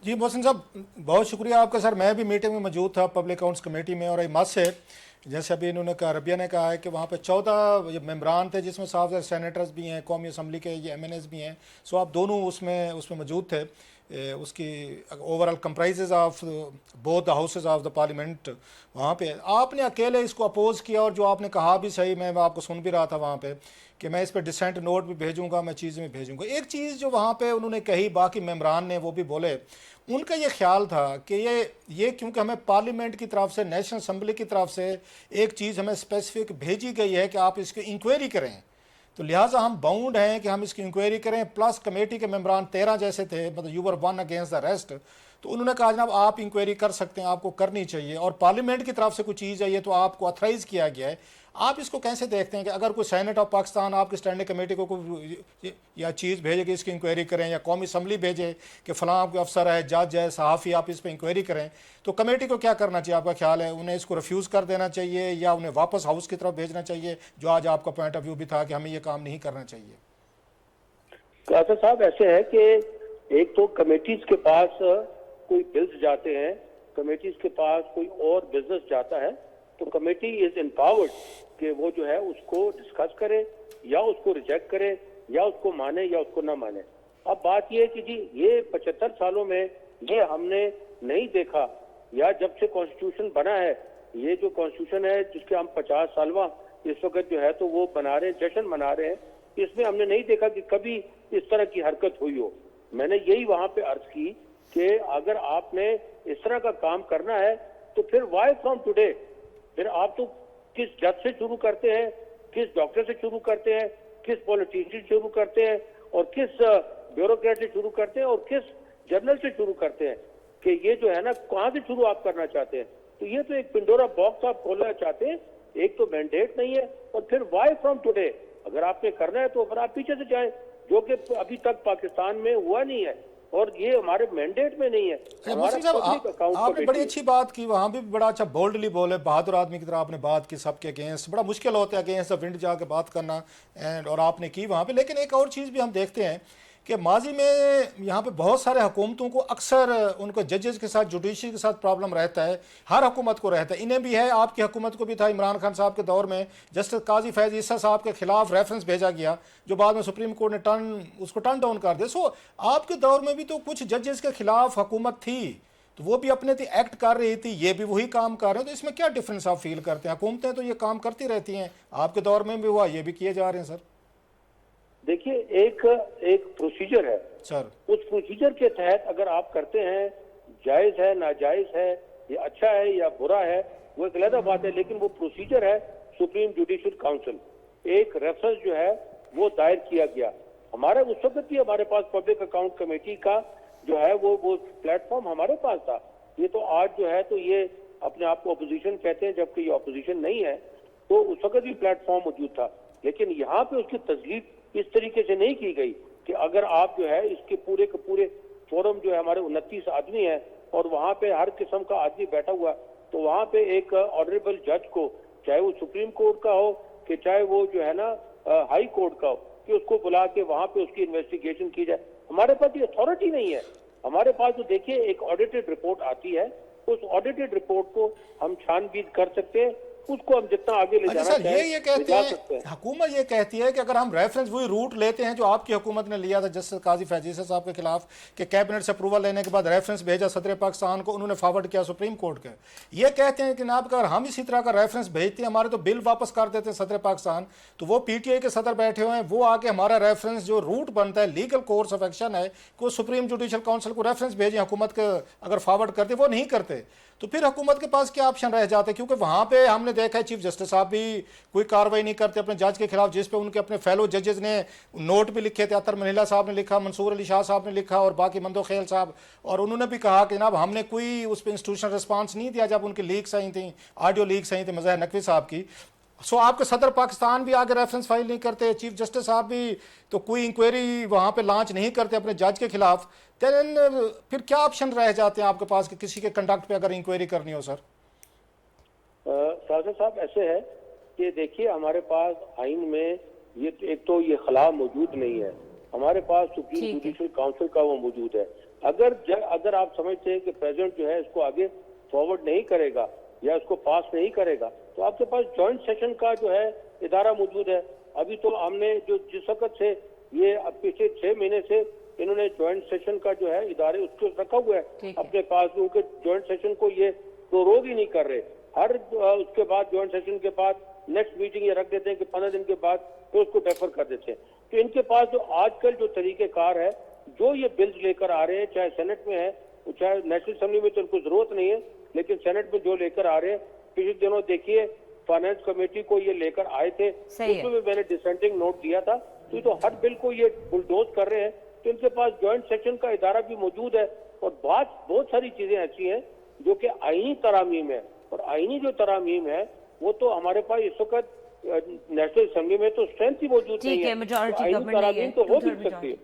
जी मोहसिन साहब, बहुत शुक्रिया आपका। सर मैं भी मीटिंग में मौजूद था पब्लिक अकाउंट्स कमेटी में, और इमाद से जैसे अभी इन्होंने कहा, रबिया ने कहा है कि वहाँ पे 14 मेंबरान थे, जिसमें साफ सेनेटर्स भी हैं, कौमी असम्बली के ये एमएनएस भी हैं। सो आप दोनों उसमें उसमें मौजूद थे। उसकी overall comprises of both the houses of the parliament. वहाँ पे आपने अकेले इसको अपोज किया, और जो आपने कहा भी सही, मैं आपको सुन भी रहा था वहाँ पे कि मैं इस पर डिसेंट नोट भी भेजूंगा, मैं चीज़ भी भेजूंगा। एक चीज़ जो वहाँ पे उन्होंने कही, बाकी मेंबरान ने वो भी बोले, उनका ये ख्याल था कि ये क्योंकि हमें पार्लियामेंट की तरफ से, नेशनल असम्बली की तरफ से एक चीज़ हमें स्पेसिफिक भेजी गई है कि आप इसकी इंक्वायरी करें, तो लिहाजा हम बाउंड हैं कि हम इसकी इंक्वायरी करें। प्लस कमेटी के मेंबरान 13 जैसे थे, मतलब you were one against the rest, तो उन्होंने कहा जनाब आप इंक्वायरी कर सकते हैं, आपको करनी चाहिए, और पार्लियामेंट की तरफ से कुछ चीज़ है ये तो आपको ऑथराइज़ किया गया है। आप इसको कैसे देखते हैं कि अगर कोई सेनेट ऑफ पाकिस्तान आपकी स्टैंडिंग कमेटी को कोई या चीज़ भेजे कि इसकी इंक्वायरी करें, या कौमी असम्बली भेजे कि फ़लाँ आपके अफसर है, जज है, सहाफ़ी, आप इस पर इंक्वायरी करें, तो कमेटी को क्या करना चाहिए? आपका ख्याल है उन्हें इसको रिफ्यूज़ कर देना चाहिए, या उन्हें वापस हाउस की तरफ भेजना चाहिए, जो आज आपका पॉइंट ऑफ व्यू भी था कि हमें ये काम नहीं करना चाहिए? कासर साहब, ऐसे है कि एक तो कमेटीज के पास कोई बिल्स जाते हैं, कमेटीज के पास कोई और बिजनेस जाता है, तो कमेटी इज एम्पावर्ड कि वो जो है उसको डिस्कस करे, या उसको रिजेक्ट करे, या उसको माने या उसको ना माने। अब बात ये है कि जी ये 75 सालों में ये हमने नहीं देखा, या जब से कॉन्स्टिट्यूशन बना है, ये जो कॉन्स्टिट्यूशन है जिसके हम 50 सालवा इस वक्त जो है तो वो बना रहे हैं, जश्न मना रहे हैं, इसमें हमने नहीं देखा कि कभी इस तरह की हरकत हुई हो। मैंने यही वहां पे अर्ज की कि अगर आपने इस तरह का काम करना है तो फिर वाई फ्रॉम टुडे, फिर आप तो किस जज से शुरू करते हैं, किस डॉक्टर से शुरू करते हैं, किस पॉलिटिशियन से शुरू करते हैं, और किस ब्यूरोक्रेट से शुरू करते हैं, और किस जर्नल से शुरू करते हैं, कि ये जो है ना कहां से शुरू आप करना चाहते हैं? तो ये तो एक पिंडोरा बॉक्स आप खोलना चाहते हैं। एक तो मैंडेट नहीं है, और फिर वाई फ्रॉम टुडे, अगर आपने करना है तो फिर आप पीछे से जाएं, जो कि अभी तक पाकिस्तान में हुआ नहीं है, और ये हमारे मैंडेट में नहीं है। आपने बड़ी अच्छी बात की, वहां भी बड़ा अच्छा बोल्डली बोले, बहादुर आदमी की तरह आपने बात की सबके अगेंस्ट। बड़ा मुश्किल होता है अगेंस्ट द विंड जाके बात करना, एंड और आपने की वहां पे। लेकिन एक और चीज़ भी हम देखते हैं कि माजी में यहाँ पे बहुत सारे हुकूमतों को अक्सर उनको जजेस के साथ, जुडिशरी के साथ प्रॉब्लम रहता है। हर हुकूमत को रहता है, इन्हें भी है, आपकी हुकूमत को भी था। इमरान खान साहब के दौर में जस्टिस काजी फैज़ ईसा साहब के खिलाफ रेफरेंस भेजा गया, जो बाद में सुप्रीम कोर्ट ने उसको टर्न डाउन कर दिया। सो आपके दौर में भी तो कुछ जजेस के खिलाफ हुकूमत थी, तो वो भी अपने एक्ट कर रही थी, ये भी वही काम कर रहे हैं, तो इसमें क्या डिफरेंस आप फील करते हैं? हुकूमतें तो ये काम करती रहती हैं, आपके दौर में भी हुआ, ये भी किए जा रहे हैं। सर देखिए, एक प्रोसीजर है सर, उस प्रोसीजर के तहत अगर आप करते हैं, जायज है, नाजायज है, ये अच्छा है या बुरा है, वो एक अलग बात है, लेकिन वो प्रोसीजर है। सुप्रीम जुडिशियल काउंसिल, एक रेफरेंस जो है वो दायर किया गया। हमारे उस वक्त भी हमारे पास पब्लिक अकाउंट कमेटी का जो है वो प्लेटफॉर्म हमारे पास था। ये तो आज जो है तो ये अपने आप को अपोजिशन कहते हैं, जबकि ये अपोजिशन नहीं है, तो उस वक्त भी प्लेटफॉर्म मौजूद था। लेकिन यहाँ पे उसकी तजलील इस तरीके से नहीं की गई कि अगर आप जो है इसके पूरे के पूरे फोरम जो है हमारे 29 आदमी हैं, और वहां पे हर किस्म का आदमी बैठा हुआ, तो वहां पे एक ऑनरेबल जज को, चाहे वो सुप्रीम कोर्ट का हो कि चाहे वो जो है ना हाई कोर्ट का हो, कि उसको बुला के वहां पे उसकी इन्वेस्टिगेशन की जाए। हमारे पास ये अथॉरिटी नहीं है। हमारे पास तो देखिए एक ऑडिटेड रिपोर्ट आती है, उस ऑडिटेड रिपोर्ट को हम छानबीन कर सकते हैं, उसको हम जितना आगे ले जाना चाहें ये कहते हैं, हुकूमत ये कहती है कि अगर हम रेफरेंस वही रूट लेते हैं जो आपकी हुकूमत ने लिया था जस्टिस काजी फैज़ ईसा साहब के खिलाफ, कि कैबिनेट से अप्रूवल लेने के बाद रेफरेंस भेजा सदर पाकिस्तान को, उन्होंने फॉरवर्ड किया सुप्रीम कोर्ट के। ये कहते हैं कि ना अगर हम इसी तरह का रेफरेंस भेजते हैं, हमारे तो बिल वापस कर देते हैं सदर पाकिस्तान, तो वो पीटीआई के सदर बैठे हुए हैं, वो आके हमारा रेफरेंस जो रूट बनता है, लीगल कोर्स ऑफ एक्शन है कि सुप्रीम जुडिशियल काउंसिल को रेफरेंस भेजें, हुकूमत के अगर फॉरवर्ड करते वो नहीं करते, तो फिर हुकूमत के पास क्या ऑप्शन रह जाते? क्योंकि वहां पे हमने देखा है चीफ जस्टिस साहब भी कोई कार्रवाई नहीं करते अपने जज के खिलाफ, जिस पे उनके अपने फेलो जजेस ने नोट भी लिखे थे। अतर मनीला साहब ने लिखा, मंसूर अली शाह साहब ने लिखा, और बाकी मंदो खेल साहब, और उन्होंने भी कहा कि जनाब हमने कोई उस पर इंस्टीट्यूशनल रिस्पांस नहीं दिया जब उनकी लीक्स आई थी, ऑडियो लीक्स आई थी मज़ाहिर नकवी साहब की। सो आपके सदर पाकिस्तान भी आगे रेफरेंस फाइल नहीं करते, चीफ जस्टिस साहब भी तो कोई इंक्वायरी वहां पे लॉन्च नहीं करते अपने जज के खिलाफ। फिर क्या ऑप्शन रह जाते हैं आपके पास कि किसी के कंडक्ट पे अगर इंक्वायरी करनी हो? सर साजिद साहब, ऐसे है कि देखिए हमारे पास आइन में ये एक तो ये खला मौजूद नहीं है, हमारे पास सुप्रीम जुडिशियल काउंसिल का वो मौजूद है। अगर आप समझते हैं कि प्रेसिडेंट जो है इसको आगे फॉरवर्ड नहीं करेगा या इसको पास नहीं करेगा, तो आपके पास जॉइंट सेशन का जो है इदारा मौजूद है। अभी तो हमने जो जिस वक्त से ये अब पिछले 6 महीने से इन्होंने जॉइंट सेशन का जो है इदारे उसको रखा हुआ है अपने पास, उनके जॉइंट सेशन को ये प्रोरोग ही नहीं कर रहे। हर उसके बाद जॉइंट सेशन के बाद नेक्स्ट मीटिंग ये रख देते हैं कि 15 दिन के बाद फिर उसको डेफर कर देते हैं। तो इनके पास जो आजकल जो तरीकेकार है, जो ये बिल्स लेकर आ रहे हैं, चाहे सेनेट में है चाहे नेशनल असेंबली में, तो उनको जरूरत नहीं है, लेकिन सेनेट में जो लेकर आ रहे हैं, पिछले दिनों देखिए फाइनेंस कमेटी को ये लेकर आए थे, उसमें भी मैंने डिसेंटिंग नोट दिया था। तो हर बिल को ये बुलडोज कर रहे हैं। तो इनके पास जॉइंट सेक्शन का इदारा भी मौजूद है और बहुत सारी चीजें ऐसी हैं जो कि आईनी तरामीम है, और आईनी जो तरामीम है वो तो हमारे पास इस वक्त नेशनल असेंबली में तो स्ट्रेंथ ही मौजूद नहीं है। मेजॉरिटी आईनी तरामीम तो हो भी सकती है।